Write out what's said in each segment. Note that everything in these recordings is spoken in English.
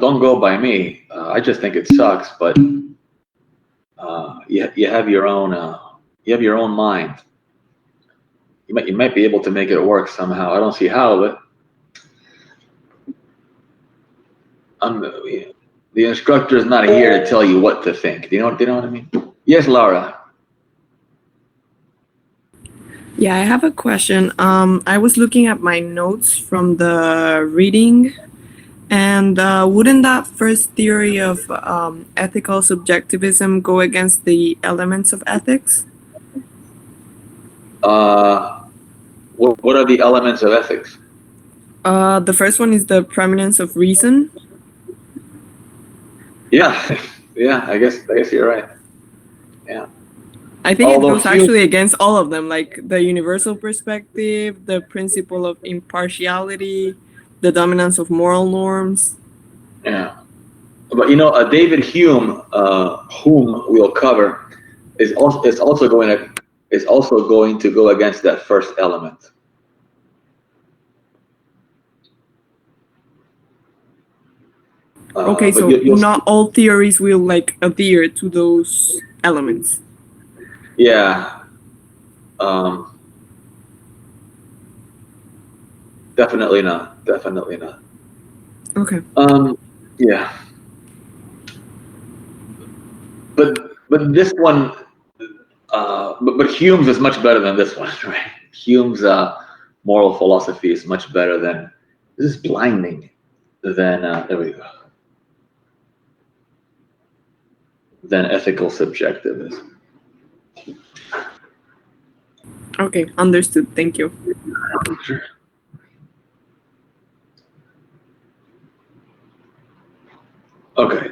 don't go by me. I just think it sucks, but you have your own mind. You might be able to make it work somehow. I don't see how, but the instructor is not here to tell you what to think. Do you know what I mean? Yes, Laura. Yeah, I have a question. I was looking at my notes from the reading, and wouldn't that first theory of ethical subjectivism go against the elements of ethics? What are the elements of ethics? The first one is the preeminence of reason. Yeah, yeah. I guess you're right. Yeah. I think it goes actually against all of them, like the universal perspective, the principle of impartiality, the dominance of moral norms. Yeah, but David Hume, whom we'll cover, is also going to go against that first element. Okay, so not all theories will like adhere to those elements. Yeah. Definitely not. Definitely not. Okay. Yeah. But this one, but Hume's is much better than this one, right? Hume's moral philosophy is much better than, this is blinding, than there we go, than ethical subjectivism. Okay, understood. Thank you. Sure. Okay.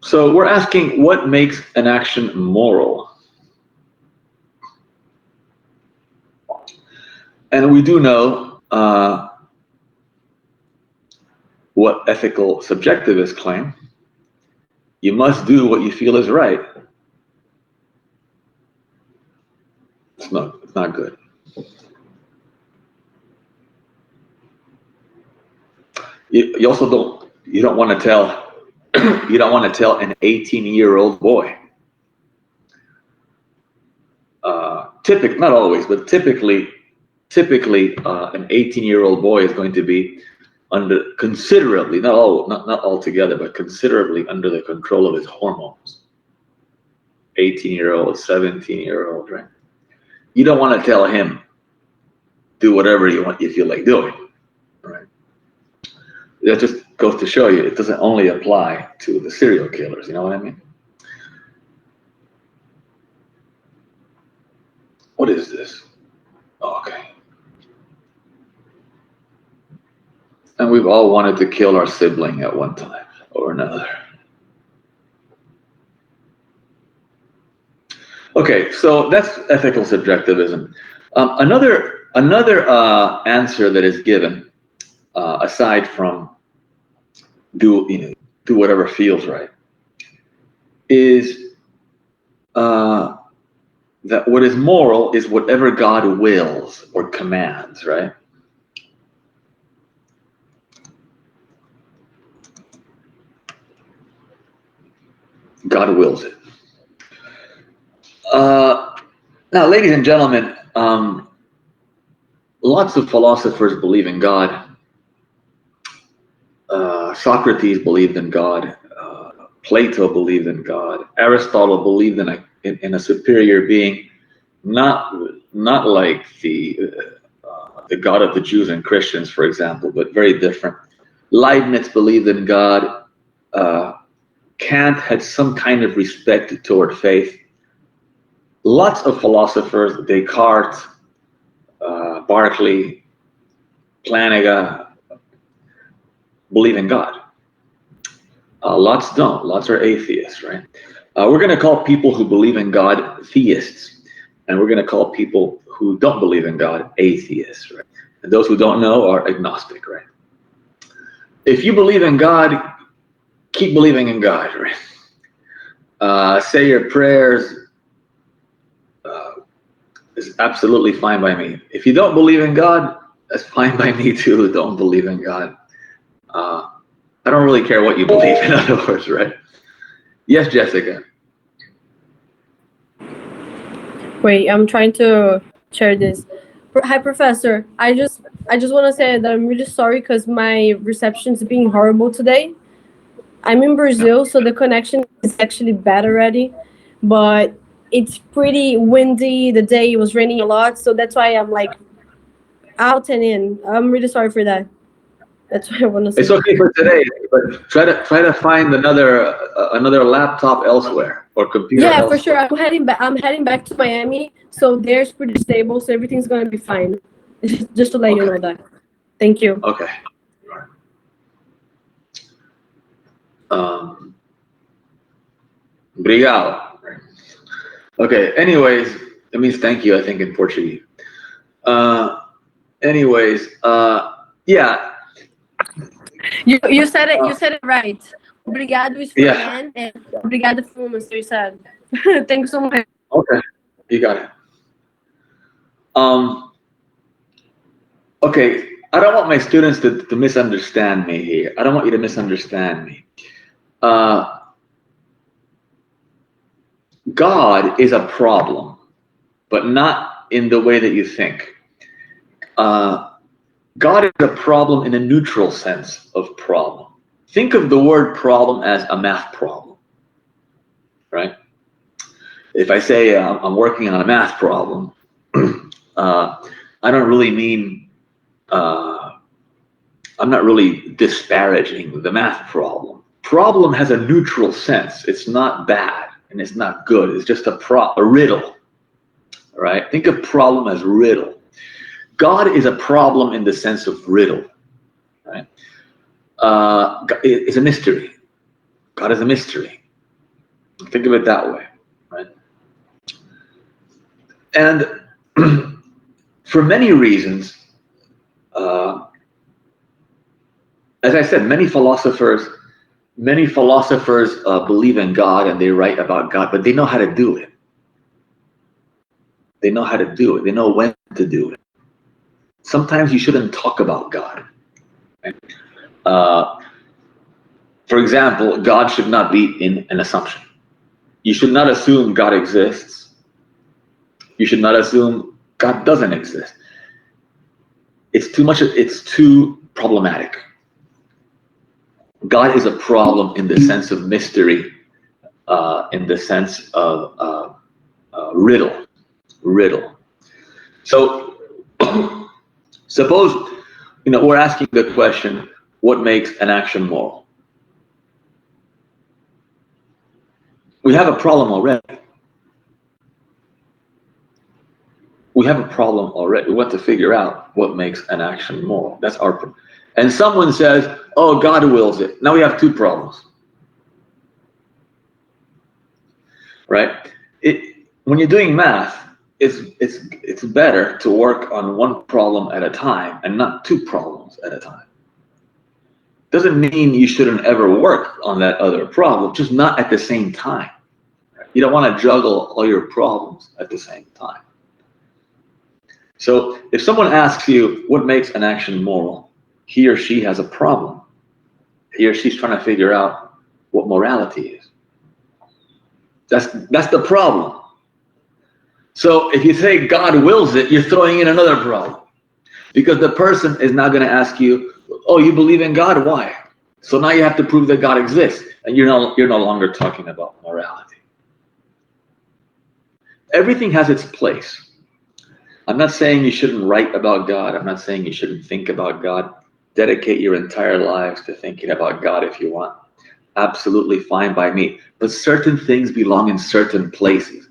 So we're asking, what makes an action moral? And we do know what ethical subjectivists claim. You must do what you feel is right. It's not good. You also don't want to tell you don't want to tell an 18-year-old boy. Not always, but typically, an 18-year-old boy is going to be under considerably, not altogether, but considerably under the control of his hormones. 18-year-old, 17-year-old, right? You don't want to tell him, do whatever you feel like doing, right? That just goes to show you it doesn't only apply to the serial killers. You know what I mean? What is this? Oh, okay. And we've all wanted to kill our sibling at one time or another. Okay, so that's ethical subjectivism. Another answer that is given, aside from do whatever feels right, is that what is moral is whatever God wills or commands, right? God wills it. Now, ladies and gentlemen, lots of philosophers believe in God. Socrates believed in God. Plato believed in God. Aristotle believed in a superior being, not like the God of the Jews and Christians, for example, but very different. Leibniz believed in God. Kant had some kind of respect toward faith. Lots of philosophers, Descartes, Berkeley, Plantinga, believe in God. Lots don't. Lots are atheists, right? We're going to call people who believe in God theists, and we're going to call people who don't believe in God atheists, right? And those who don't know are agnostic, right? If you believe in God, keep believing in God, right? Say your prayers. Is absolutely fine by me. If you don't believe in God, that's fine by me too. Don't believe in God. I don't really care what you believe, in other words, right? Yes, Jessica. Wait, I'm trying to share this. Hi, Professor. I just want to say that I'm really sorry because my reception's being horrible today. I'm in Brazil, so the connection is actually bad already, but it's pretty windy. The day it was raining a lot, so that's why I'm like out and in. I'm really sorry for that. That's what I want to say. It's okay for today, but try to find another laptop elsewhere or computer Yeah, for sure. elsewhere. I'm heading back to Miami, so there's pretty stable, so everything's gonna be fine. Just to let you Okay. know that. Thank you. Okay. Obrigado. Okay. Anyways, it means thank you, I think, in Portuguese. Anyways, yeah. You said it. You said it right. Obrigado is for Yeah. man, and obrigado for woman. So you said. Thanks so much. Okay. You got it. Okay. I don't want my students to misunderstand me here. I don't want you to misunderstand me. God is a problem, but not in the way that you think. God is a problem in a neutral sense of problem. Think of the word problem as a math problem, right? If I say I'm working on a math problem, I don't really mean, I'm not really disparaging the math problem. Problem has a neutral sense. It's not bad and it's not good. It's just a riddle, right? Think of problem as riddle. God is a problem in the sense of riddle, right? It's a mystery. God is a mystery. Think of it that way, right? And for many reasons, as I said, many philosophers believe in God and they write about God, but they know how to do it. They know how to do it. They know when to do it. Sometimes you shouldn't talk about God. Right? For example, God should not be in an assumption. You should not assume God exists. You should not assume God doesn't exist. It's too much. It's too problematic. God is a problem in the sense of mystery, in the sense of riddle. So, suppose we're asking the question: what makes an action moral? We have a problem already. We have a problem already. We want to figure out what makes an action moral. That's our problem. And someone says, "Oh, God wills it." Now we have two problems, right? When you're doing math, it's better to work on one problem at a time and not two problems at a time. Doesn't mean you shouldn't ever work on that other problem, just not at the same time. You don't want to juggle all your problems at the same time. So if someone asks you what makes an action moral, he or she has a problem. He or she's trying to figure out what morality is. That's the problem. So if you say God wills it, you're throwing in another problem. Because the person is now going to ask you, "Oh, you believe in God? Why?" So now you have to prove that God exists, and you're no longer talking about morality. Everything has its place. I'm not saying you shouldn't write about God. I'm not saying you shouldn't think about God. Dedicate your entire lives to thinking about God if you want. Absolutely fine by me. But certain things belong in certain places.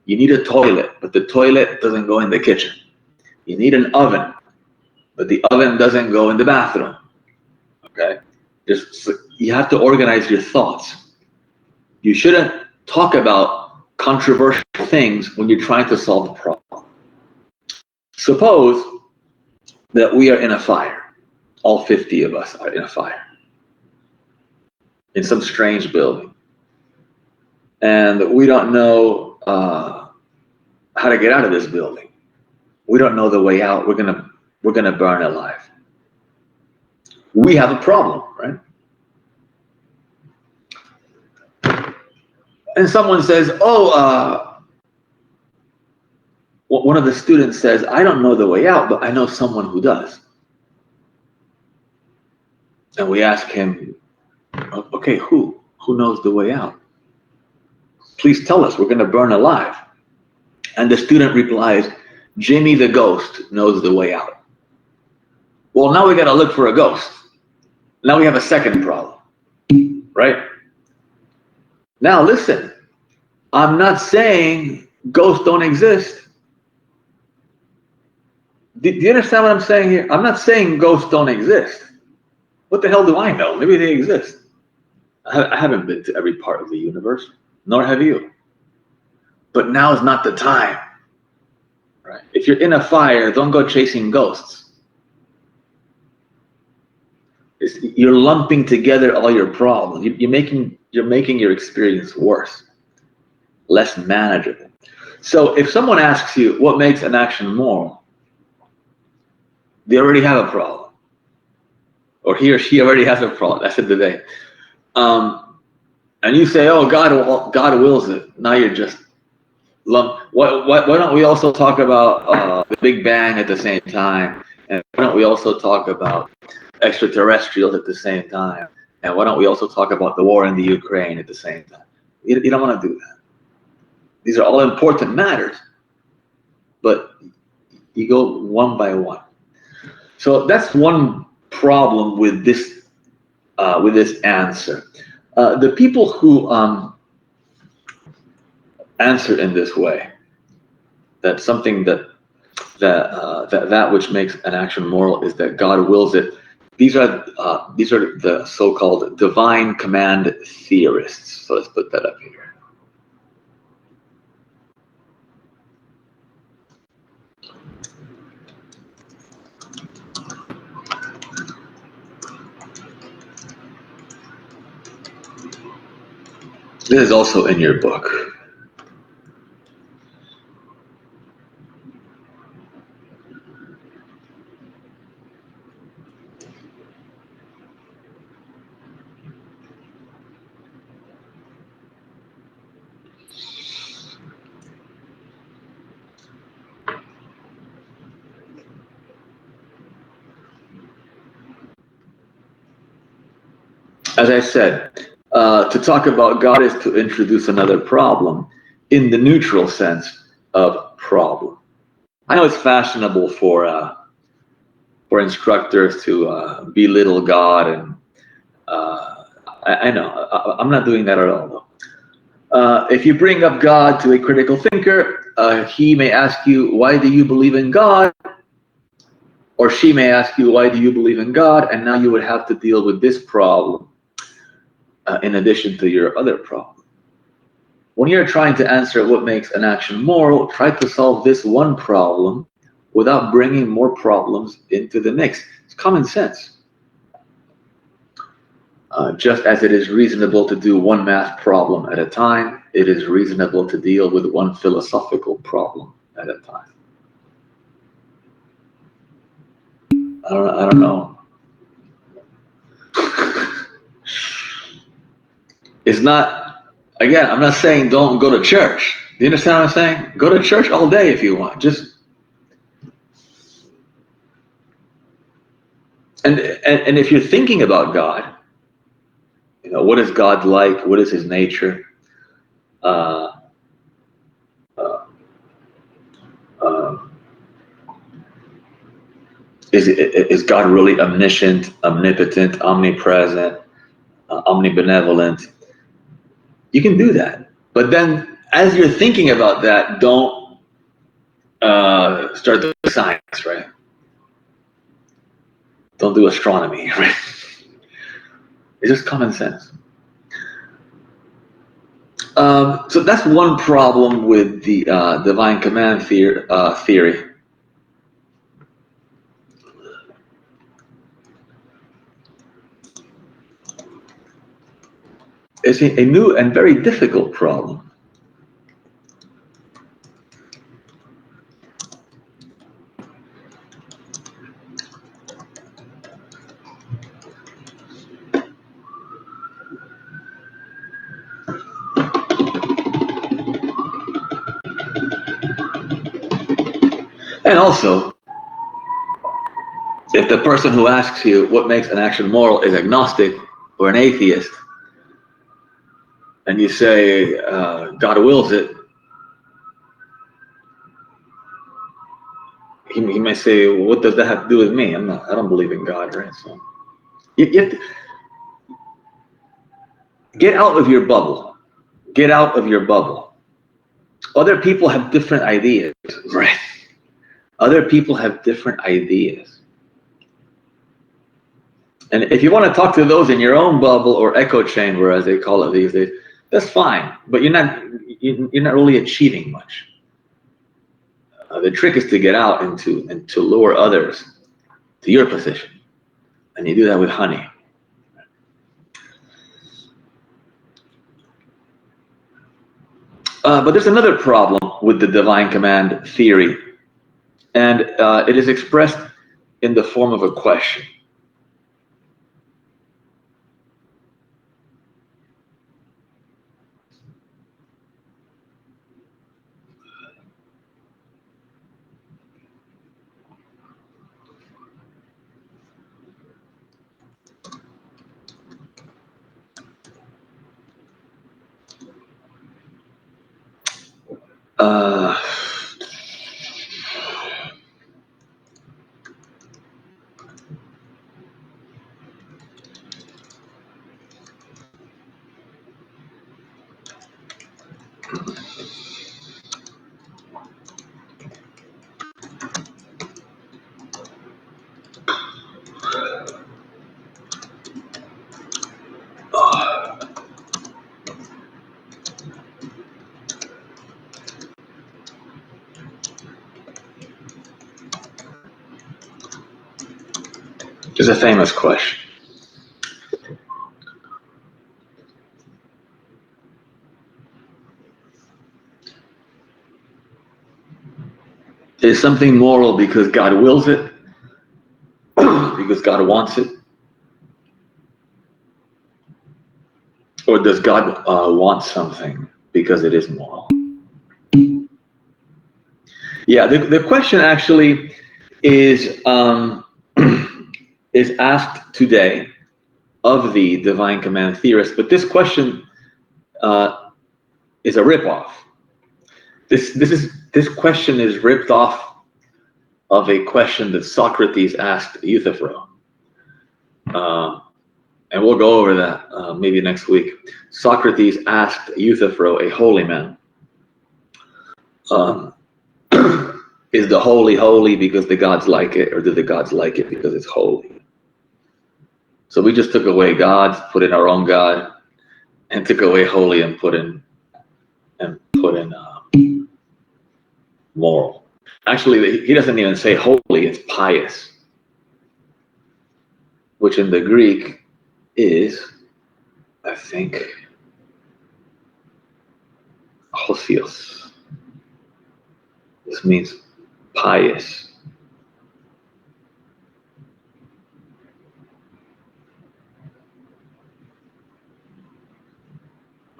You need a toilet, but the toilet doesn't go in the kitchen. You need an oven, but the oven doesn't go in the bathroom. Okay? You have to organize your thoughts. You shouldn't talk about controversial things when you're trying to solve a problem. Suppose that we are in a fire. All 50 of us are in a fire in some strange building. And we don't know how to get out of this building. We don't know the way out. We're gonna burn alive. we have a problem, right? And someone says, one of the students says, I don't know the way out, but I know someone who does. And we ask him, okay, who? Who knows the way out? Please tell us, we're going to burn alive. And the student replies, Jimmy the ghost knows the way out. Well, now we got to look for a ghost. Now we have a second problem, right? Now listen, I'm not saying ghosts don't exist. Do you understand what I'm saying here? I'm not saying ghosts don't exist. What the hell do I know? Maybe they exist. I haven't been to every part of the universe, nor have you. But now is not the time. Right? If you're in a fire, don't go chasing ghosts. You're lumping together all your problems. You're making your experience worse, less manageable. So if someone asks you what makes an action moral, they already have a problem, or he or she already has a problem. That's it today. And you say, "Oh, God wills it." Now you're just lump. Why don't we also talk about the Big Bang at the same time? And why don't we also talk about extraterrestrials at the same time? And why don't we also talk about the war in the Ukraine at the same time? You don't want to do that. These are all important matters, but you go one by one. So that's one problem with this answer. The people who answer in this way, that something that which makes an action moral is that God wills it. These are the so-called divine command theorists. So let's put that up here. This is also in your book. As I said, to talk about God is to introduce another problem in the neutral sense of problem. I know it's fashionable for instructors to belittle God, and I know I'm not doing that at all. Though. If you bring up God to a critical thinker, he may ask you, "Why do you believe in God?" Or she may ask you, "Why do you believe in God?" And now you would have to deal with this problem. In addition to your other problem. When you're trying to answer what makes an action moral, try to solve this one problem without bringing more problems into the mix. It's common sense. Just as it is reasonable to do one math problem at a time, it is reasonable to deal with one philosophical problem at a time. I don't know. It's not, again, I'm not saying don't go to church. Do you understand what I'm saying? Go to church all day if you want. Just and if you're thinking about God, what is God like? What is his nature? Uh, uh, uh, is God really omniscient, omnipotent, omnipresent, omnibenevolent? You can do that. But then as you're thinking about that, don't start doing science, right? Don't do astronomy, right? It's just common sense. So that's one problem with the divine command theory. It's a new and very difficult problem. And also, if the person who asks you what makes an action moral is agnostic or an atheist, and you say God wills it, he may say, well, "What does that have to do with me? I don't believe in God, right?" So you have to get out of your bubble. Get out of your bubble. Other people have different ideas, right? Other people have different ideas. And if you want to talk to those in your own bubble or echo chamber, as they call it these days, that's fine. But you're not really achieving much. The trick is to get out and to lure others to your position, and you do that with honey. But there's another problem with the divine command theory, and it is expressed in the form of a question. Uh, it's a famous question. Is something moral because God wills it? Because God wants it? Or does God want something because it is moral? Yeah, the question actually is is asked today of the divine command theorists, but this question is a ripoff. This question is ripped off of a question that Socrates asked Euthyphro. And we'll go over that maybe next week. Socrates asked Euthyphro, a holy man, is the holy holy because the gods like it, or do the gods like it because it's holy? So we just took away gods, put in our own God, and took away holy and put in moral. Actually, he doesn't even say holy; it's pious, which in the Greek is, I think, hosios. This means pious.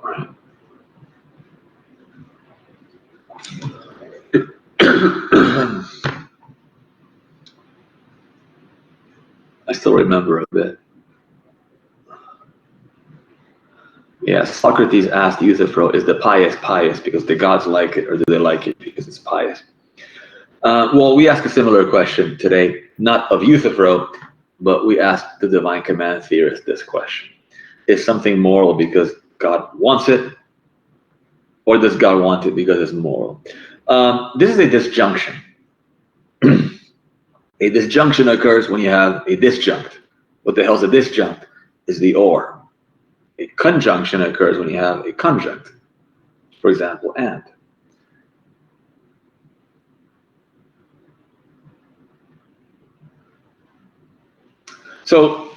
Right. I still remember a bit. Yeah, Socrates asked Euthyphro, is the pious pious because the gods like it, or do they like it because it's pious? Well, we ask a similar question today, not of Euthyphro, but we ask the divine command theorist this question. Is something moral because God wants it, or does God want it because it's moral? This is a disjunction. A disjunction occurs when you have a disjunct. What the hell's a disjunct? Is the or. A conjunction occurs when you have a conjunct. For example, and. So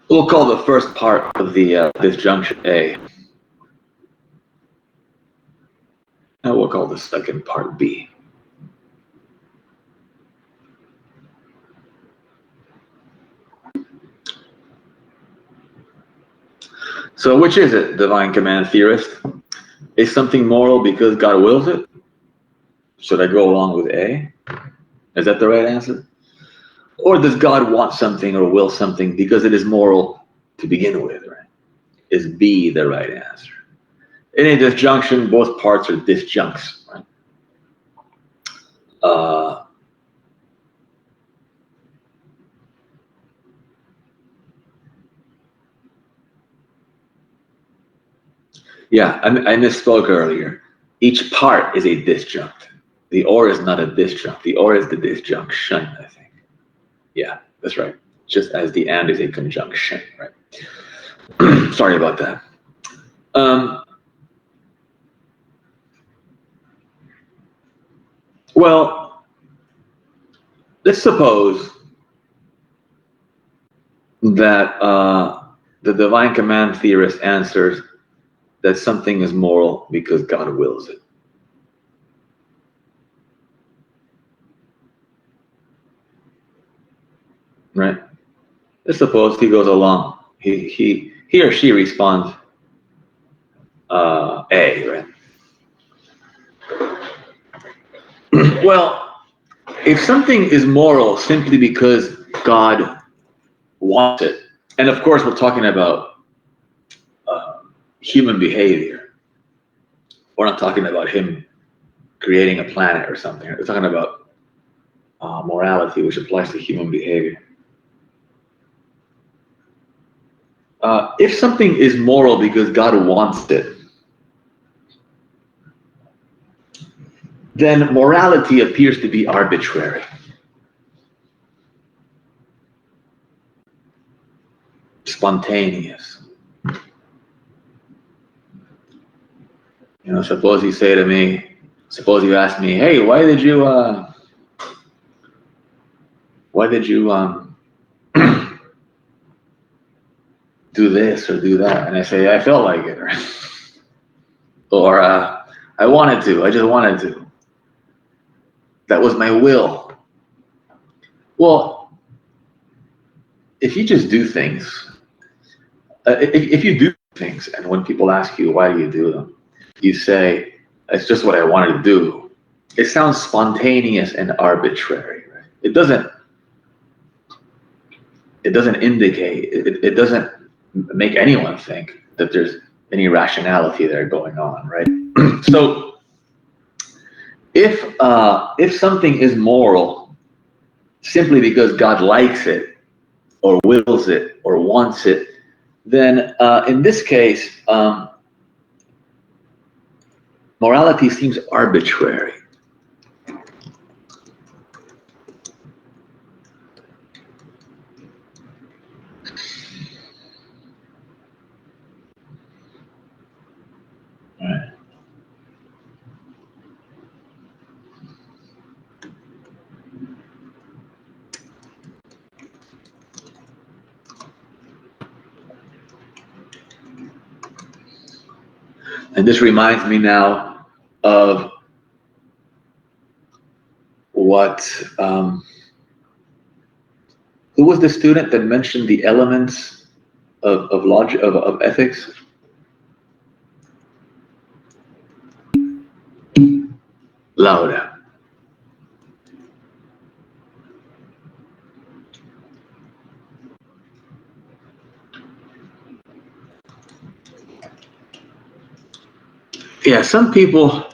we'll call the first part of the disjunction A. And we'll call the second part B. So which is it, divine command theorist? Is something moral because God wills it? Should I go along with A? Is that the right answer? Or does God want something or will something because it is moral to begin with, right? Is B the right answer? In a disjunction, both parts are disjuncts, right? Yeah, I misspoke earlier. Each part is a disjunct. The or is not a disjunct. The or is the disjunction, I think. Yeah, that's right. Just as the and is a conjunction, right? Sorry about that. Well, let's suppose that the divine command theorist answers that something is moral because God wills it. Right? Let's suppose he goes along. He or she responds A, right? Well, if something is moral simply because God wants it, and of course we're talking about human behavior. We're not talking about him creating a planet or something. We're talking about morality, which applies to human behavior. If something is moral because God wants it, then morality appears to be arbitrary. Spontaneous. You know, suppose you say to me, suppose you ask me, hey, why did you do this or do that? And I say, I felt like it. Or I wanted to, I just wanted to. That was my will. Well, if you just do things, if you do things, and when people ask you, why do you do them? You say, it's just what I wanted to do. It sounds spontaneous and arbitrary. Right? It doesn't indicate, it doesn't make anyone think that there's any rationality there going on, right? So if something is moral simply because God likes it or wills it or wants it, then in this case, morality seems arbitrary. Right. And this reminds me now of what, who was the student that mentioned the elements of logic, of ethics? Laura. Yeah, some people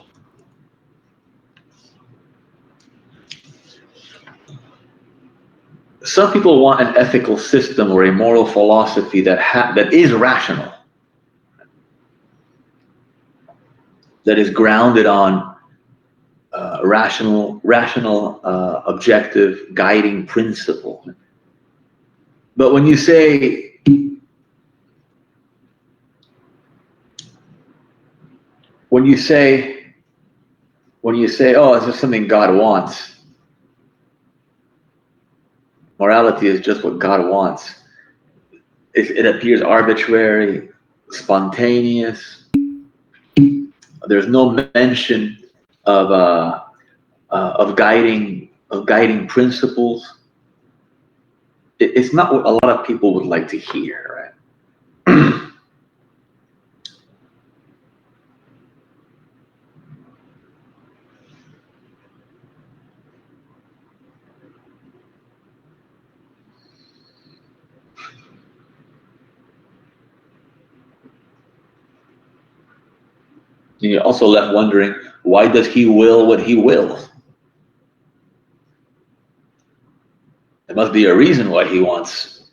want an ethical system or a moral philosophy that is rational, that is grounded on rational, objective, guiding principle. But when you say oh, is this something God wants? Morality is just what God wants. It appears arbitrary, spontaneous. There's no mention of guiding principles. It's not what a lot of people would like to hear, right? You're also left wondering, why does he will what he wills? There must be a reason why he wants,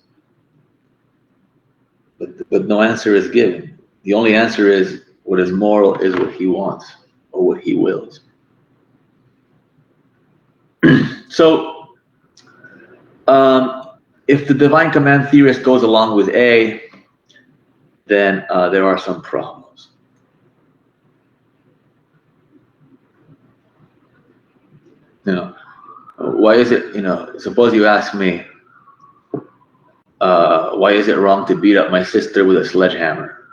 but no answer is given. The only answer is what is moral is what he wants or what he wills. So, if the divine command theorist goes along with A, then there are some problems. Why is it, suppose you ask me, why is it wrong to beat up my sister with a sledgehammer?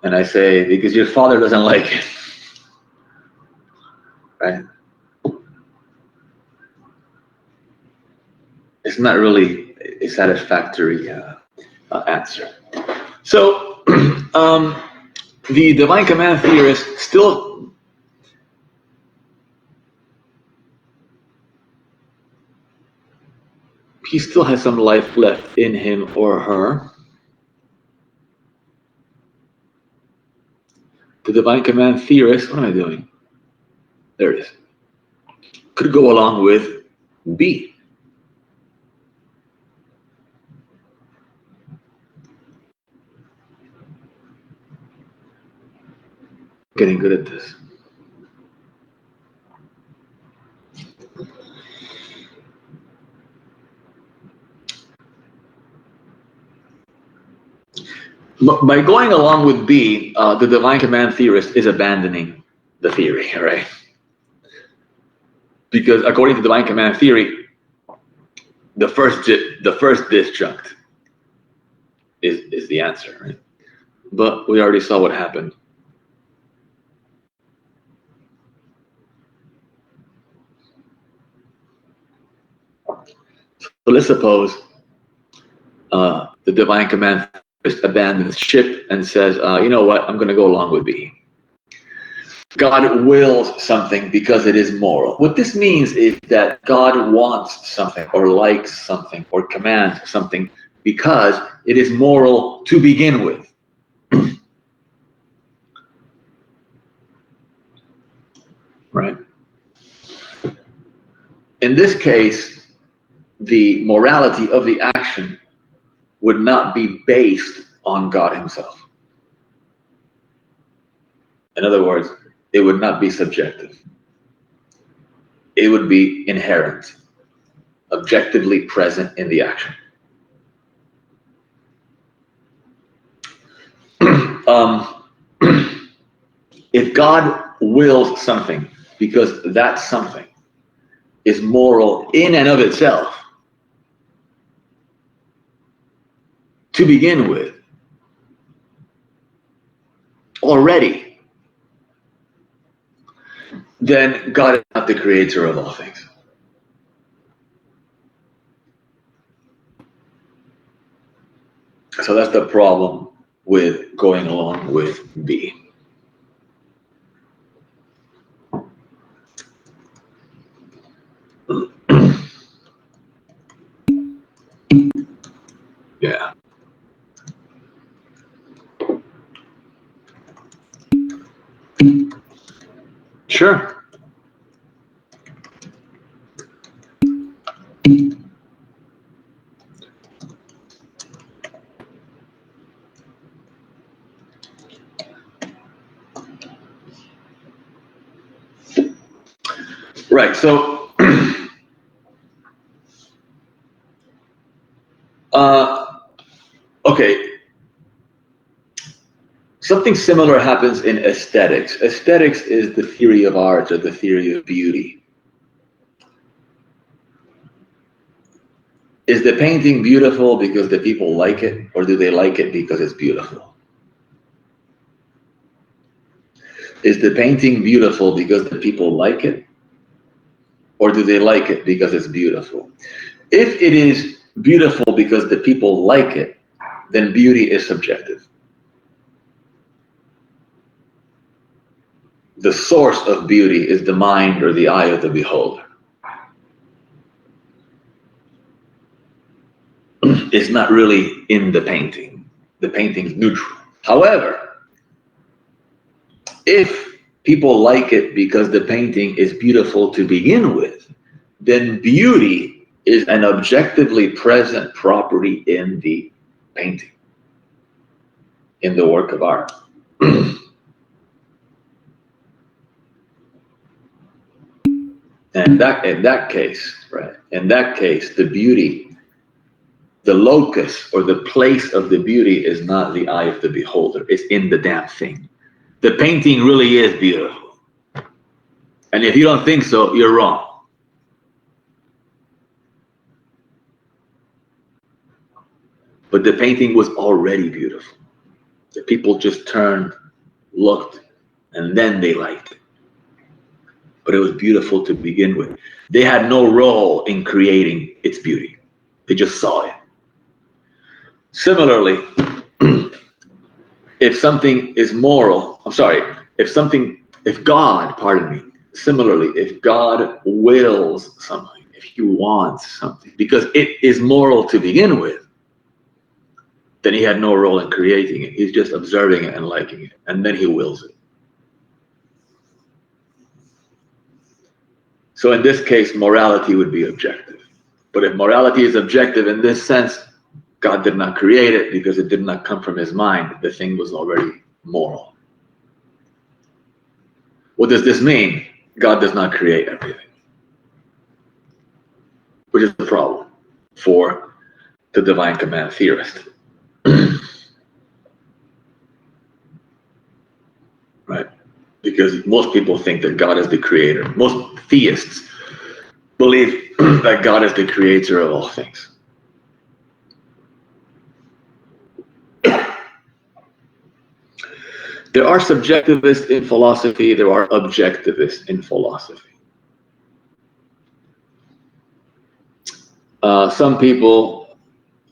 And I say, because your father doesn't like it. Right? It's not really a satisfactory answer. So, the divine command theorist still has some life left in him or her. The divine command theorist, what am I doing? There it is. Could go along with B. Getting good at this. By going along with B, the divine command theorist is abandoning the theory, right? Because according to divine command theory, the first disjunct is the answer, right? But we already saw what happened. So let's suppose the divine command theorist abandons ship and says, you know what, I'm going to go along with B. God wills something because it is moral. What this means is that God wants something or likes something or commands something because it is moral to begin with. Right? In this case, the morality of the action would not be based on God himself. In other words, it would not be subjective. It would be inherent, objectively present in the action. If God wills something because that something is moral in and of itself, to begin with, already, then God is not the creator of all things. So that's the problem with going along with B. Yeah. Sure. Right, so okay, something similar happens in aesthetics. Aesthetics is the theory of art or the theory of beauty. Is the painting beautiful because the people like it, or do they like it because it's beautiful? Is the painting beautiful because the people like it, or do they like it because it's beautiful? If it is beautiful because the people like it, then beauty is subjective. The source of beauty is the mind or the eye of the beholder. It's not really in the painting. The painting's neutral. However, If people like it because the painting is beautiful to begin with, then beauty is an objectively present property in the painting, in the work of art. And in that case, right? In that case, the beauty, the locus or the place of the beauty is not the eye of the beholder. It's in the damn thing. The painting really is beautiful. And if you don't think so, you're wrong. But the painting was already beautiful. The people just turned, looked, and then they liked it. But it was beautiful to begin with. They had no role in creating its beauty. They just saw it. Similarly, if something is moral, if God, pardon me, similarly, if God wills something, if he wants something, because it is moral to begin with, then he had no role in creating it. He's just observing it and liking it, and then he wills it. So in this case, morality would be objective. But if morality is objective in this sense, God did not create it because it did not come from his mind. The thing was already moral. What does this mean? God does not create everything, which is the problem for the divine command theorist. Right? Because most people think that God is the creator. Most theists believe that God is the creator of all things. There are subjectivists in philosophy, there are objectivists in philosophy. Some people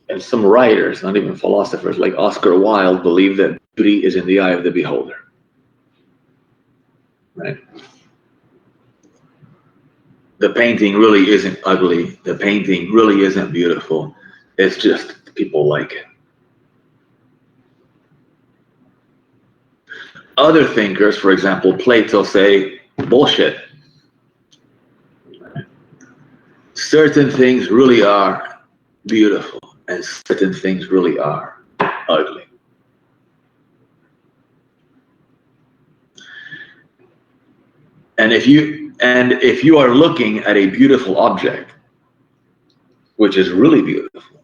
and some writers, not even philosophers, like Oscar Wilde, believe that beauty is in the eye of the beholder. Right? The painting really isn't ugly. The painting really isn't beautiful. It's just people like it. Other thinkers, for example, Plato, say bullshit. Certain things really are beautiful and certain things really are ugly. And if you are looking at a beautiful object, which is really beautiful,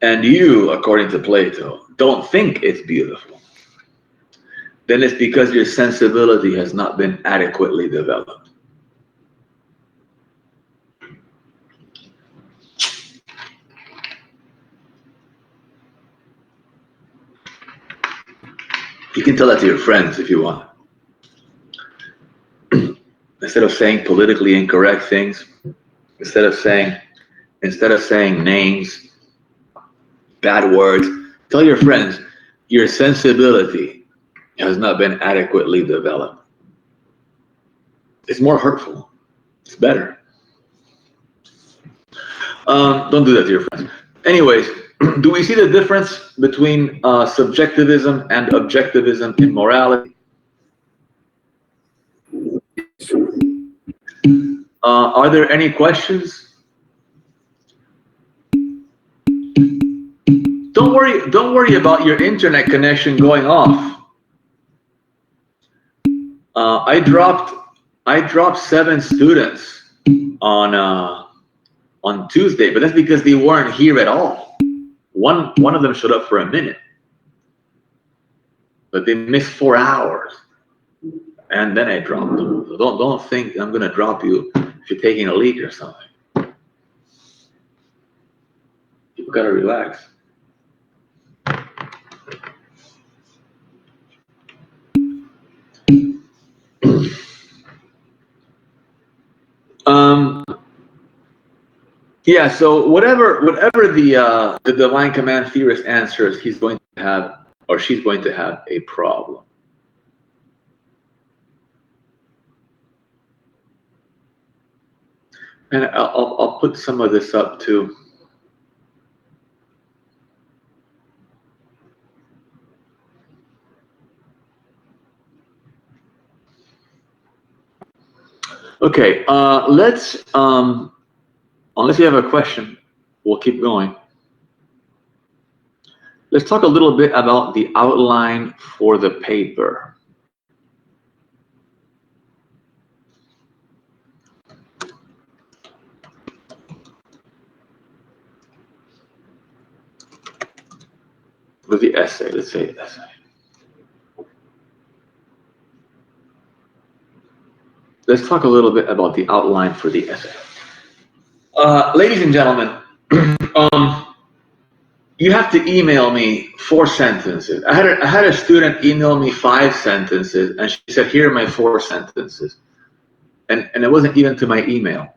and you, according to Plato, don't think it's beautiful, then it's because your sensibility has not been adequately developed. You can tell that to your friends if you want. Instead of saying politically incorrect things, instead of saying names, bad words, tell your friends your sensibility has not been adequately developed. It's more hurtful. It's better. Don't do that to your friends. Anyways, do we see the difference between subjectivism and objectivism in morality? Are there any questions? Don't worry about your internet connection going off. I dropped 7 students on Tuesday, but that's because they weren't here at all. One of them showed up for a minute, but they missed 4 hours, and then I dropped them. So don't think I'm gonna drop you if you're taking a leak or something. People gotta relax. Yeah, so whatever the divine command theorist answers, he's going to have, or she's going to have, a problem. And I'll put some of this up too. Okay, let's, unless you have a question, we'll keep going. Let's talk a little bit about the outline for the paper. With the essay, let's say essay. Let's talk a little bit about the outline for the essay. Ladies and gentlemen, you have to email me 4 sentences. I had a student email me 5 sentences, and she said, here are my 4 sentences. And it wasn't even to my email.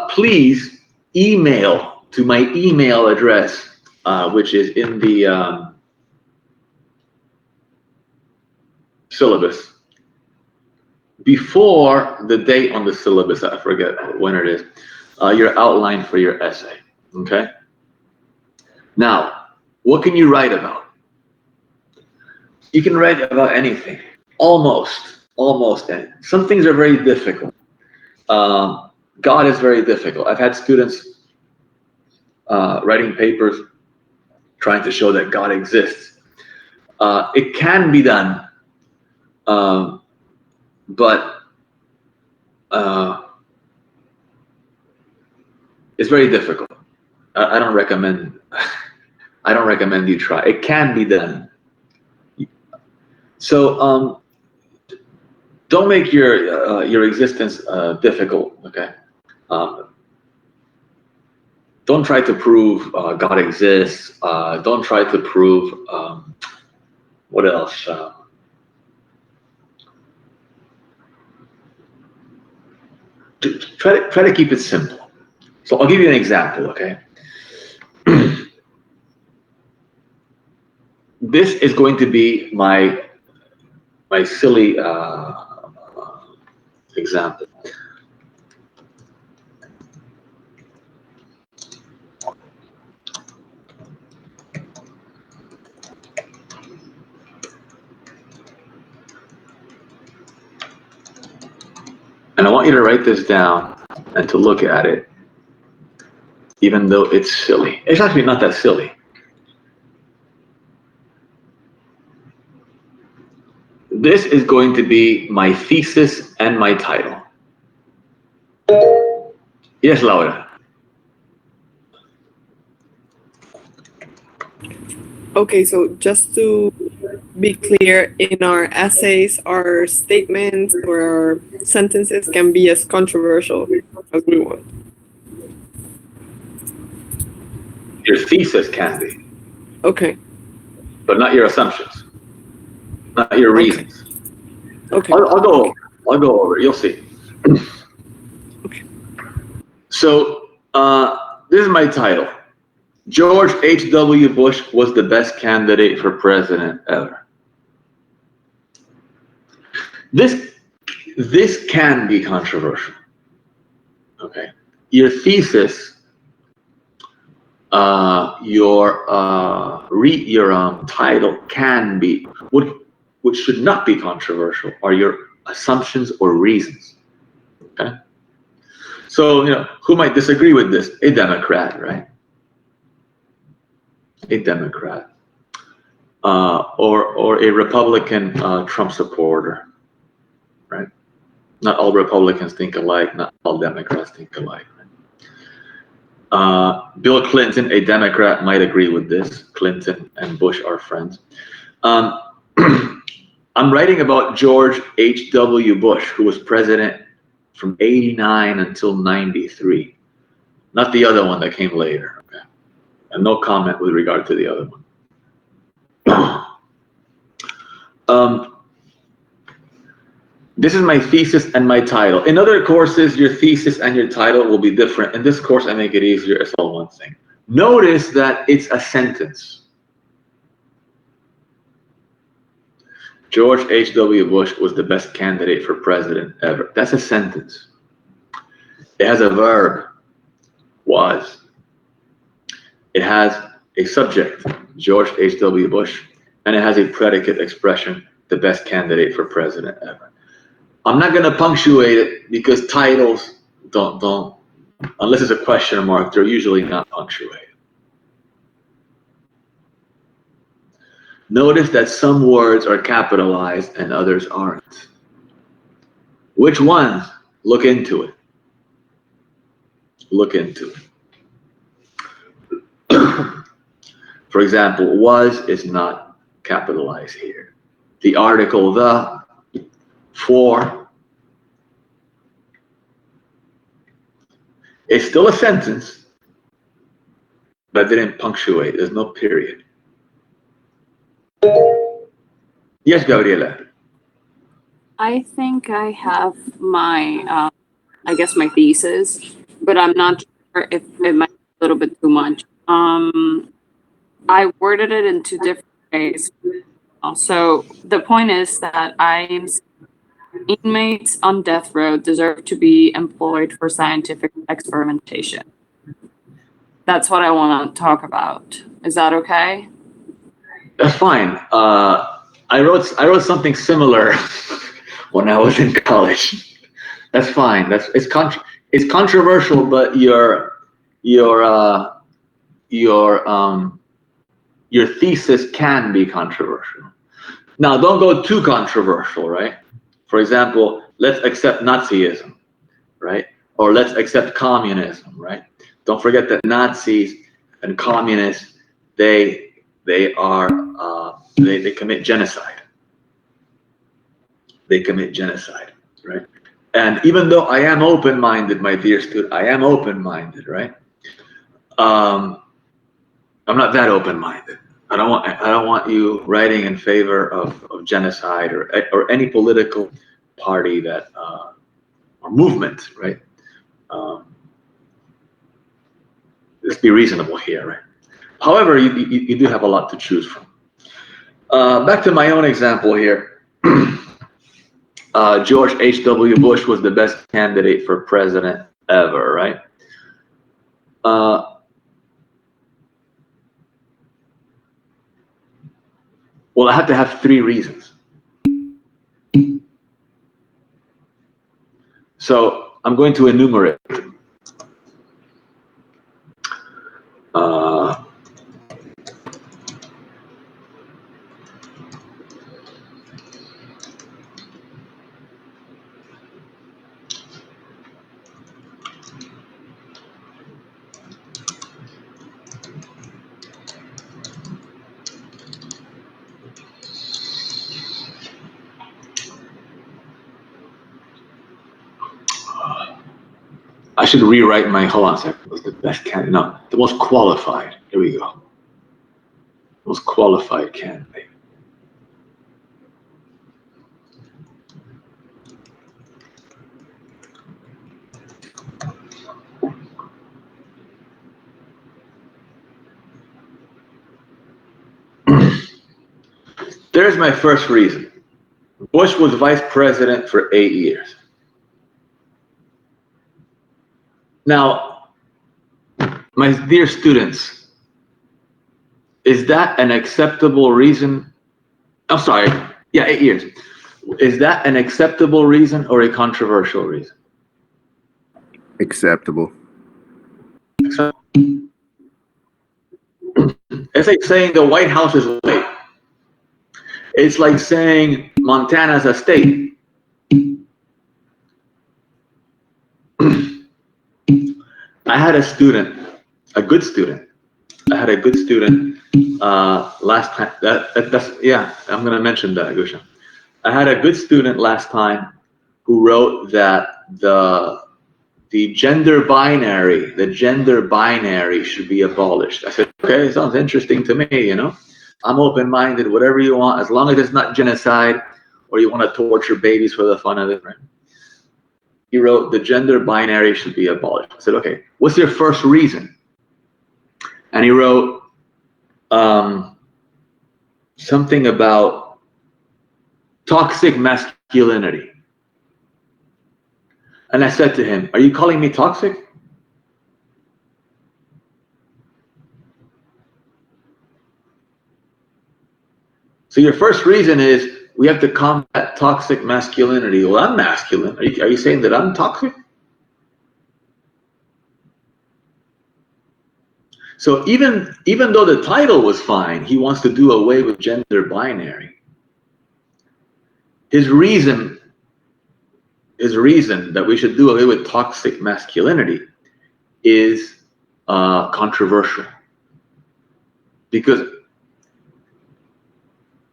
Please email to my email address, which is in the syllabus. Before the date on the syllabus, I forget when it is, your outline for your essay, okay? Now, what can you write about? You can write about anything, almost anything. Some things are very difficult. God is very difficult. I've had students writing papers trying to show that God exists. It can be done, but it's very difficult. I don't recommend. I don't recommend you try. It can be done. So don't make your existence difficult. Okay. Don't try to prove God exists. Don't try to prove what else. Try to keep it simple. So I'll give you an example. Okay. This is going to be my silly example. And I want you to write this down and to look at it, even though it's silly. It's actually not that silly. This is going to be my thesis and my title. Yes, Laura. Okay, so just to be clear, in our essays, our statements or our sentences can be as controversial as we want. Your thesis can be. Okay. But not your assumptions. Not your reasons. Okay. I'll go over it. You'll see. Okay. So this is my title. George H.W. Bush was the best candidate for president ever. This can be controversial. Okay. Your thesis, your title can be, what should not be controversial are your assumptions or reasons. Okay. So, who might disagree with this? A Democrat, right? A Democrat. Or a Republican Trump supporter, right? Not all Republicans think alike, not all Democrats think alike. Right? Bill Clinton, a Democrat, might agree with this. Clinton and Bush are friends. I'm writing about George H.W. Bush, who was president from 89 until 93. Not the other one that came later. Okay? And no comment with regard to the other one. This is my thesis and my title. In other courses, your thesis and your title will be different. In this course, I make it easier. It's all one thing. Notice that it's a sentence. George H.W. Bush was the best candidate for president ever. That's a sentence. It has a verb, was. It has a subject, George H.W. Bush, and it has a predicate expression, the best candidate for president ever. I'm not going to punctuate it because titles don't, unless it's a question mark, they're usually not punctuated. Notice that some words are capitalized and others aren't. Which ones? Look into it. Look into it. For example, was is not capitalized here. The article the, for, it's still a sentence, but didn't punctuate. There's no period. Yes, Gabriela. I think I have my, I guess my thesis, but I'm not sure if it might be a little bit too much. I worded it in two different ways. So the point is that inmates on death row deserve to be employed for scientific experimentation. That's what I want to talk about. Is that okay? That's fine. I wrote something similar when I was in college. That's fine. It's controversial, but your thesis can be controversial. Now, don't go too controversial, right? For example, let's accept Nazism, right? Or let's accept communism, right? Don't forget that Nazis and communists, they commit genocide. They commit genocide, right? And even though I am open-minded, my dear student, I am open-minded, right? I'm not that open-minded. I don't want you writing in favor of genocide or any political party that or movement, right? Let's be reasonable here, right? However, you do have a lot to choose from. Back to my own example here. George H.W. Bush was the best candidate for president ever, right? Well, I have to have 3 reasons. So I'm going to enumerate. I should rewrite my, hold on a second, was the best candidate, no, the most qualified, here we go. Most qualified candidate. There's my first reason. Bush was vice president for 8 years. Now, my dear students, is that an acceptable reason? I'm sorry, yeah, 8 years. Is that an acceptable reason or a controversial reason? Acceptable. It's like saying the White House is white. It's like saying Montana's a state. I had a student, a good student. I had a good student last time. That's yeah. I'm gonna mention that, Gusha. I had a good student last time who wrote that the gender binary should be abolished. I said, okay, sounds interesting to me. You know, I'm open-minded. Whatever you want, as long as it's not genocide or you want to torture babies for the fun of it. Right? He wrote the gender binary should be abolished. I said, okay, what's your first reason? And he wrote something about toxic masculinity. And I said to him, are you calling me toxic? So your first reason is we have to combat toxic masculinity. Well, I'm masculine. Are you saying that I'm toxic? So even though the title was fine, he wants to do away with gender binary. His reason that we should do away with toxic masculinity is controversial, because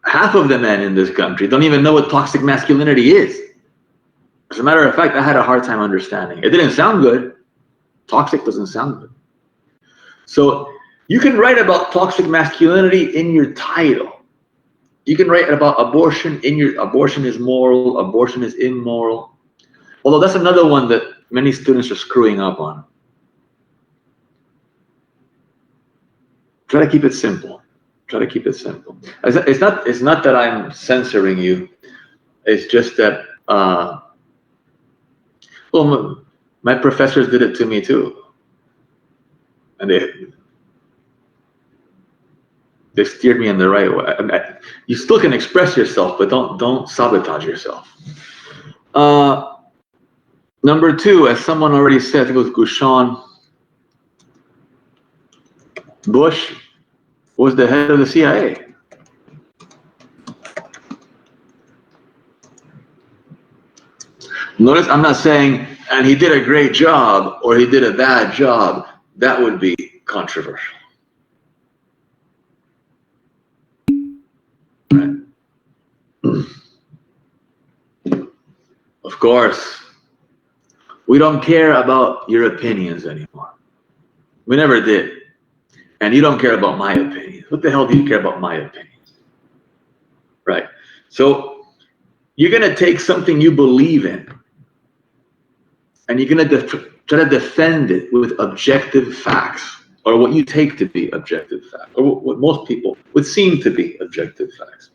half of the men in this country don't even know what toxic masculinity is. As a matter of fact, I had a hard time understanding. It didn't sound good. Toxic doesn't sound good. So you can write about toxic masculinity in your title. You can write about abortion in your abortion is moral, abortion is immoral. Although that's another one that many students are screwing up on. Try to keep it simple. Try to keep it simple. It's not that I'm censoring you. It's just that well, my professors did it to me too. And they steered me in the right way. I mean, you still can express yourself, but don't sabotage yourself. Number two, as someone already said, I think it was Gouchon, Bush was the head of the CIA. Notice I'm not saying, and he did a great job or he did a bad job. That would be controversial. Right? Of course, we don't care about your opinions anymore. We never did. And you don't care about my opinions. What the hell do you care about my opinions? Right? So you're going to take something you believe in and you're going to try to defend it with objective facts, or what you take to be objective facts, or what most people would seem to be objective facts.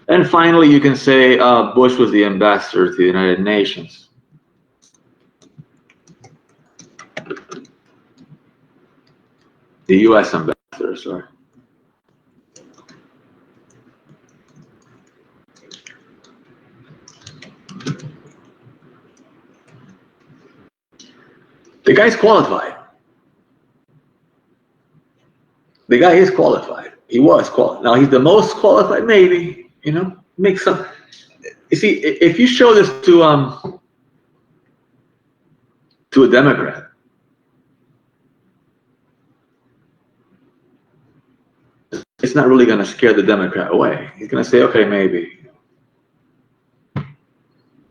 And finally, you can say Bush was the ambassador to the United Nations. The U.S. ambassador, sorry. The guy's qualified. The guy is qualified. He was qualified. Now he's the most qualified, maybe. You know, make some. You see, if you show this to a Democrat, it's not really going to scare the Democrat away. He's going to say, okay, maybe.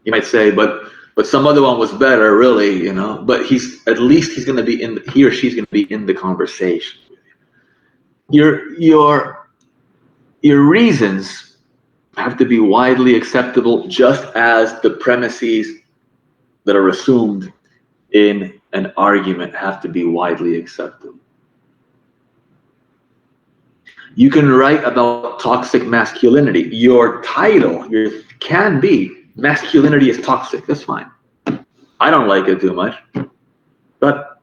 You might say, but some other one was better, really, you know. But at least he's going to be he or she's going to be in the conversation. Your reasons have to be widely acceptable, just as the premises that are assumed in an argument have to be widely acceptable. You can write about toxic masculinity. Your title can be masculinity is toxic. That's fine. I don't like it too much, but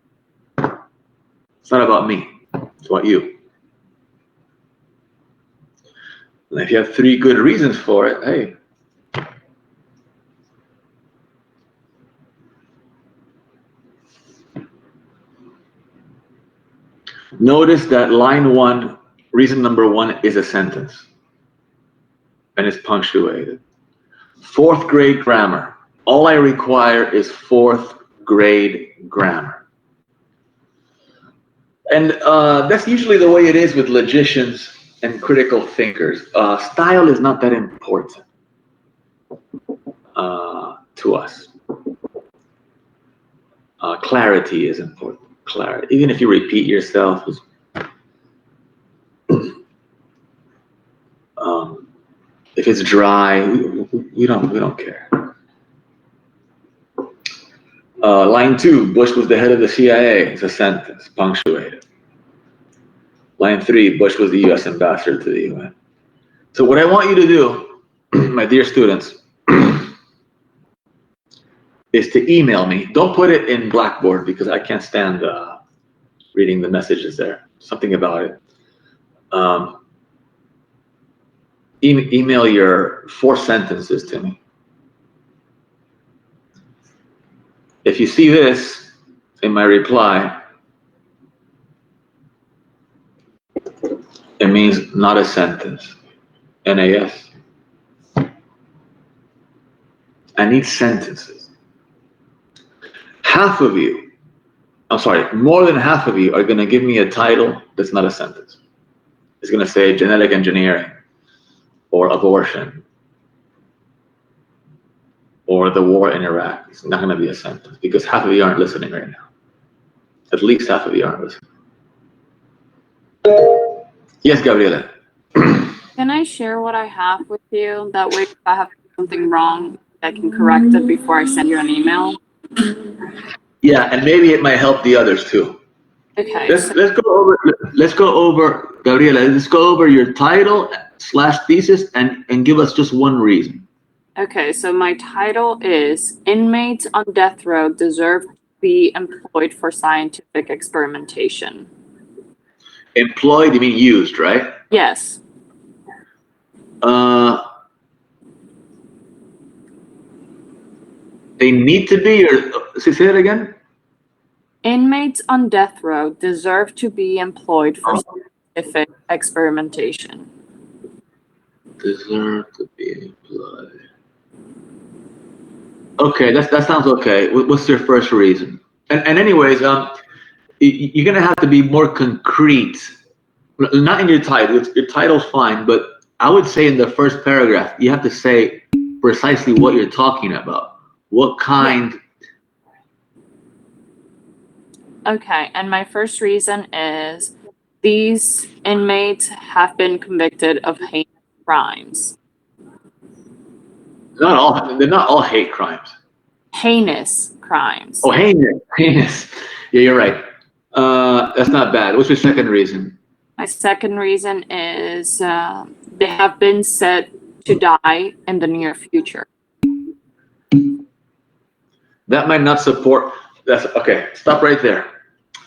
it's not about me. It's about you. And if you have 3 good reasons for it, hey. Notice that line 1, reason number 1 is a sentence. And it's punctuated. 4th grade grammar. All I require is 4th grade grammar. And that's usually the way it is with logicians and critical thinkers. Style is not that important to us. Clarity is important. Clarity. Even if you repeat yourself, if it's dry, we don't care. Line 2, Bush was the head of the CIA. It's a sentence, punctuated. Line 3, Bush was the U.S. ambassador to the UN. So what I want you to do, my dear students, is to email me. Don't put it in Blackboard because I can't stand reading the messages there. Something about it. email your 4 sentences to me. If you see this in my reply, it means not a sentence. NAS. I need sentences. Half of you, I'm sorry, more than half of you are going to give me a title that's not a sentence. It's going to say genetic engineering, or abortion, or the war in Iraq. It's not going to be a sentence because half of you aren't listening right now. At least half of you aren't listening. Yes, Gabriela. Can I share what I have with you? That way, if I have something wrong, I can correct it before I send you an email. Yeah, and maybe it might help the others too. Okay. Let's go over Gabriela. Let's go over your title / thesis and give us just one reason. Okay, so my title is Inmates on Death Row Deserve to be Employed for Scientific Experimentation. Employed, you mean used, right? Yes. They need to be, or say that again? Inmates on death row deserve to be employed for scientific experimentation. Deserve to be employed. Okay, that sounds okay. What's your first reason? And anyways, you're gonna have to be more concrete. Not in your title. Your title's fine, but I would say in the first paragraph, you have to say precisely what you're talking about. What kind? Okay, and my first reason is these inmates have been convicted of heinous crimes. Not all. They're not all hate crimes. Heinous crimes. Oh, heinous. Yeah, you're right. That's not bad. What's your second reason? My second reason is they have been set to die in the near future. That might not support. That's okay. Stop right there.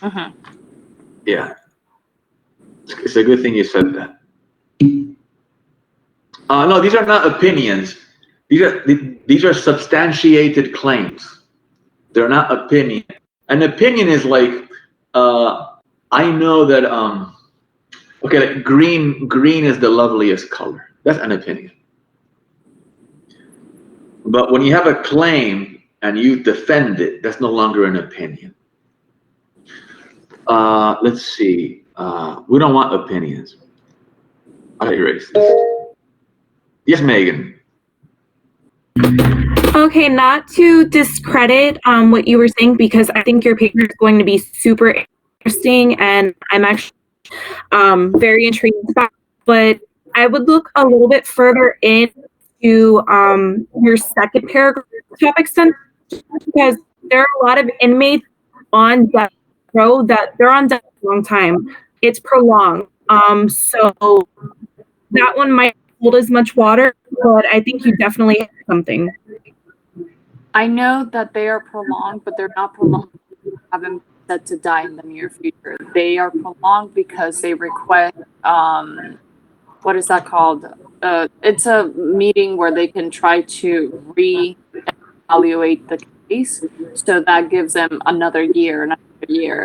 Mm-hmm. Yeah, it's a good thing you said that. No, these are not opinions. These are substantiated claims. They're not opinion. An opinion is like, I know that okay, like green is the loveliest color. That's an opinion. But when you have a claim and you defend it, that's no longer an opinion. Let's see. We don't want opinions. I'll erase this. Yes, Megan. Okay, not to discredit what you were saying, because I think your paper is going to be super interesting, and I'm actually very intrigued by it. But I would look a little bit further into your second paragraph extension, because there are a lot of inmates on death row that they're on death for a long time. It's prolonged. So that one might hold as much water, but I think you definitely have something. I know that they are prolonged, but they're not prolonged. Haven't set to die in the near future. They are prolonged because they request what is that called? It's a meeting where they can try to re-evaluate the case, so that gives them another year.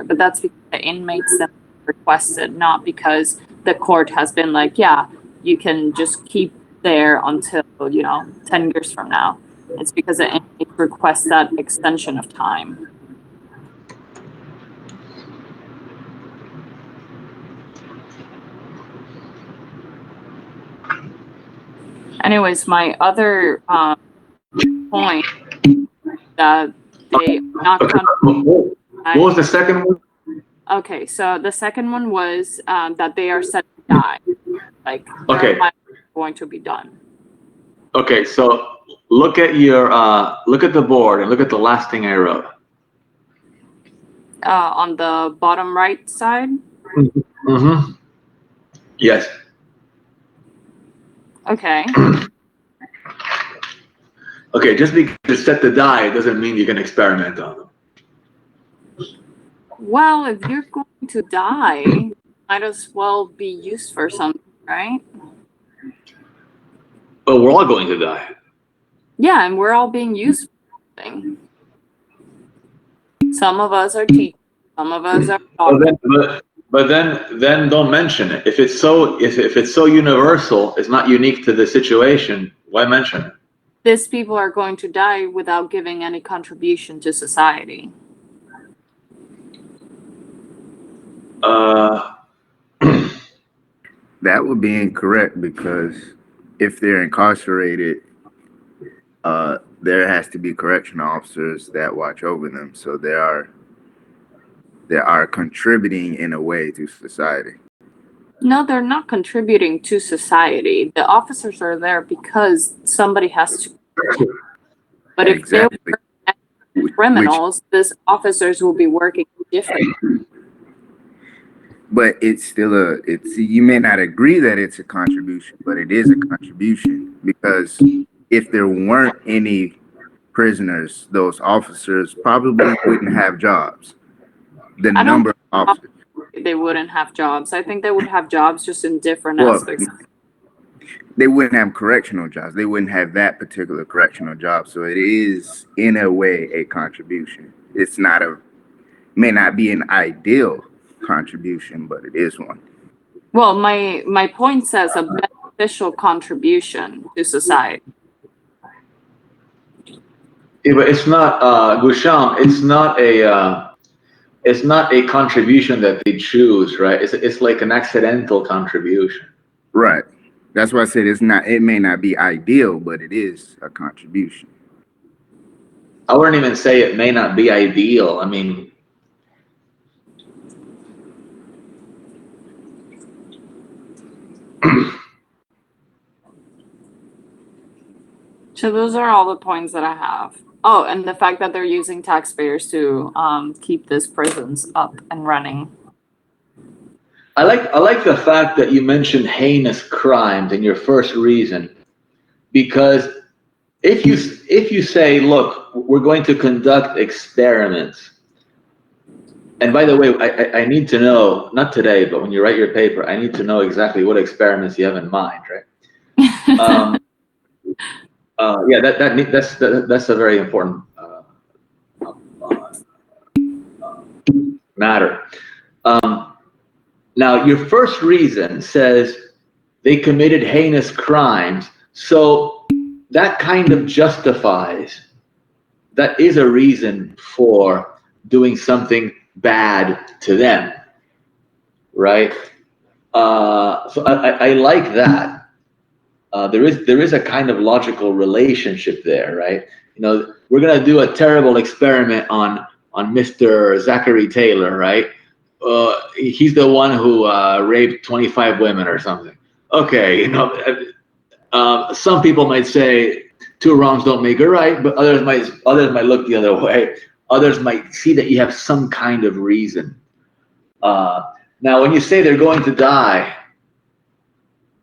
But that's because the inmates that requested, not because the court has been like, yeah, you can just keep there until 10 years from now. It's because the inmates request that extension of time. Anyways, my other point that they are not. Okay. What was the second one? Okay, so the second one was that they are set to die. Like, okay, they're going to be done. Okay, so look at the board and look at the last thing I wrote. On the bottom right side. Mm-hmm. Yes. Okay. Okay, just because it's set to die doesn't mean you can experiment on them. Well, if you're going to die, might as well be used for something, right? But we're all going to die. Yeah, and we're all being used for something. Some of us are teachers, some of us are doctors. But then don't mention it. If it's so universal, it's not unique to the situation. Why mention it? These people are going to die without giving any contribution to society. That would be incorrect, because if they're incarcerated, there has to be correctional officers that watch over them. So they are contributing in a way to society. No, they're not contributing to society. The officers are there because somebody has to. But if Exactly. they're criminals, these officers will be working differently. But it's still you may not agree that it's a contribution, but it is a contribution, because if there weren't any prisoners, those officers probably wouldn't have jobs. The I don't number of officers. They wouldn't have jobs. I think they would have jobs just in different Well, aspects. they wouldn't have correctional jobs. They wouldn't have that particular correctional job. So it is, in a way, a contribution. It's not may not be an ideal contribution, but it is one. Well, my point says a beneficial contribution to society. Yeah, but it's not, Gusham, it's not a contribution that they choose, right? It's like an accidental contribution. Right. That's why I said it may not be ideal, but it is a contribution. I wouldn't even say it may not be ideal. I mean, So those are all the points that I have. Oh, and the fact that they're using taxpayers to keep these prisons up and running. I like the fact that you mentioned heinous crimes in your first reason, because if you say, look, we're going to conduct experiments, and by the way, I need to know, not today, but when you write your paper, I need to know exactly what experiments you have in mind, right? Yeah, that's a very important matter. Now, your first reason says they committed heinous crimes, so that kind of justifies, that is a reason for doing something bad to them, right? So I like that. There is a kind of logical relationship there, right? You know, we're gonna do a terrible experiment on Mr. Zachary Taylor, right? He's the one who raped 25 women or something. Okay, you know, some people might say two wrongs don't make a right, but others might look the other way. Others might see that you have some kind of reason. Now, when you say they're going to die,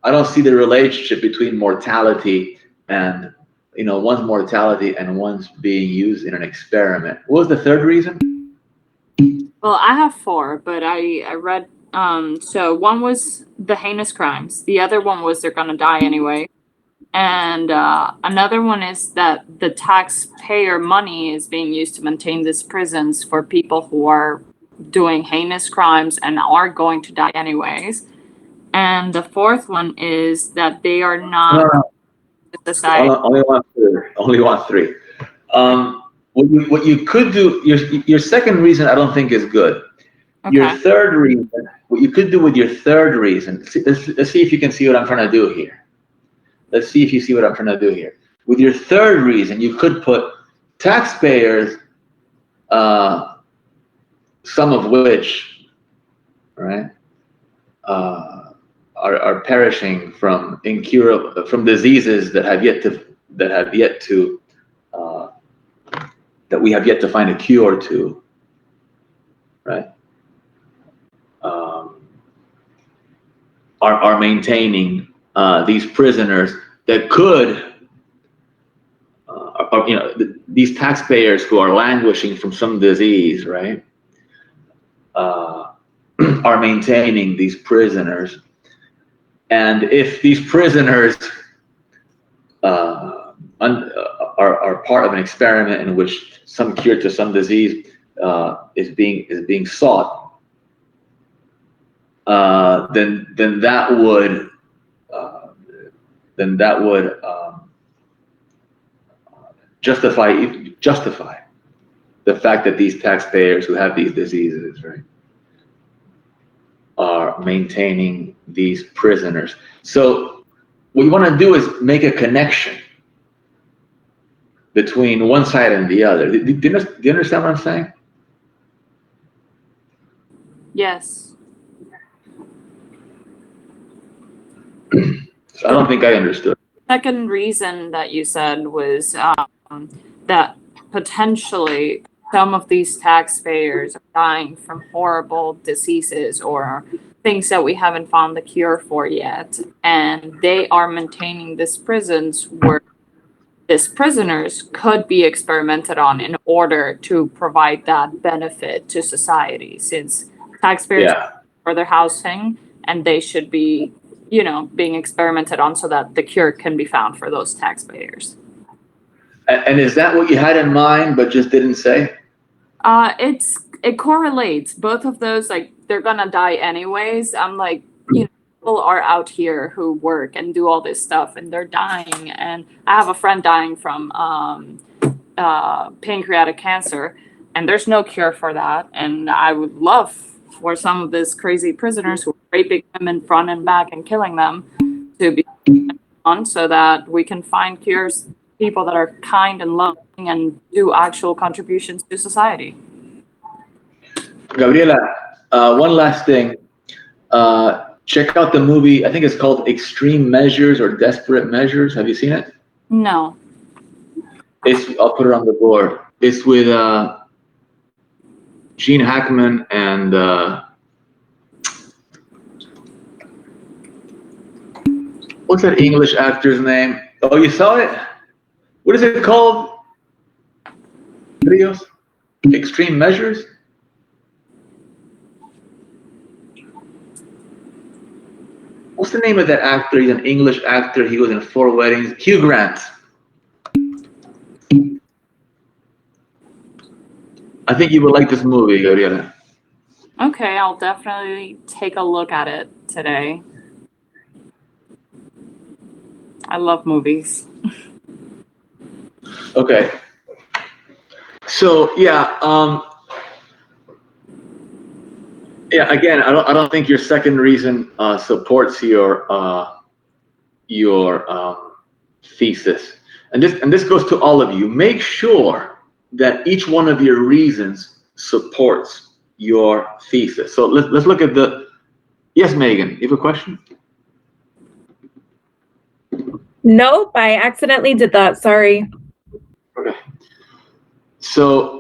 I don't see the relationship between mortality and, you know, one's mortality and one's being used in an experiment. What was the third reason? Well, I have four, but I read, so one was the heinous crimes. The other one was they're gonna die anyway. And another one is that the taxpayer money is being used to maintain these prisons for people who are doing heinous crimes and are going to die anyways. And the fourth one is that they are not society. Only one three. What you could do, your second reason I don't think is good. Okay. Your third reason, what you could do with your third reason, let's see if you can see what I'm trying to do here. Let's see if you see what I'm trying to do here. With your third reason, you could put taxpayers, some of which, right, are perishing from incurable, from diseases that we have yet to find a cure to, right? Are maintaining these prisoners that could, you know, these taxpayers who are languishing from some disease, right? Are maintaining these prisoners, and if these prisoners are part of an experiment in which some cure to some disease is being sought, then that would justify the fact that these taxpayers who have these diseases, right, are maintaining these prisoners. So what you want to do is make a connection between one side and the other. Do you understand what I'm saying? Yes. I don't think I understood. Second reason that you said was that potentially some of these taxpayers are dying from horrible diseases or things that we haven't found the cure for yet, and they are maintaining these prisons where these prisoners could be experimented on in order to provide that benefit to society, since taxpayers are for their housing and they should be, being experimented on so that the cure can be found for those taxpayers. And is that what you had in mind but just didn't say? It correlates. Both of those, like, they're gonna die anyways. I'm like, people are out here who work and do all this stuff and they're dying. And I have a friend dying from pancreatic cancer, and there's no cure for that. And I would love for some of these crazy prisoners who are raping women front and back and killing them to be on, so that we can find cures, people that are kind and loving and do actual contributions to society. Gabriela, one last thing. Check out the movie, I think it's called Extreme Measures or Desperate Measures. Have you seen it? No. I'll put it on the board. It's with Gene Hackman and what's that English actor's name? Oh, you saw it? What is it called? Videos? Extreme Measures? What's the name of that actor? He's an English actor. He was in 4 Weddings. Hugh Grant. I think you would like this movie, Gabriela. Okay, I'll definitely take a look at it today. I love movies. Okay. So yeah, again, I don't think your second reason supports your thesis, and this goes to all of you. Make sure that each one of your reasons supports your thesis. So let's look at the. Yes, Megan, you have a question? Nope, I accidentally did that. Sorry. Okay. So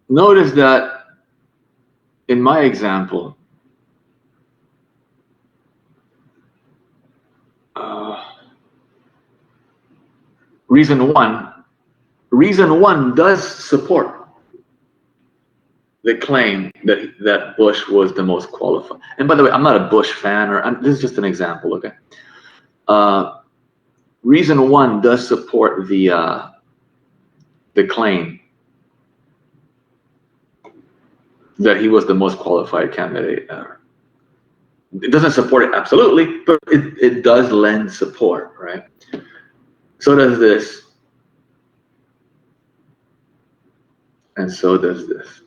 notice that in my example, reason one does support the claim that Bush was the most qualified. And by the way, I'm not a Bush fan, this is just an example, okay? Reason one does support the claim that he was the most qualified candidate ever. It doesn't support it absolutely, but it does lend support, right? So does this. And so does this.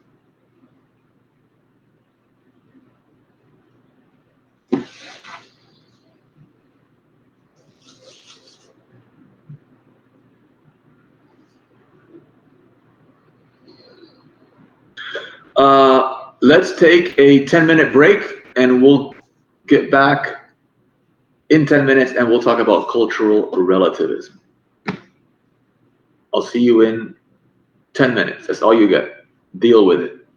Let's take a 10-minute break and we'll get back in 10 minutes and we'll talk about cultural relativism. I'll see you in 10 minutes. That's all you get. Deal with it.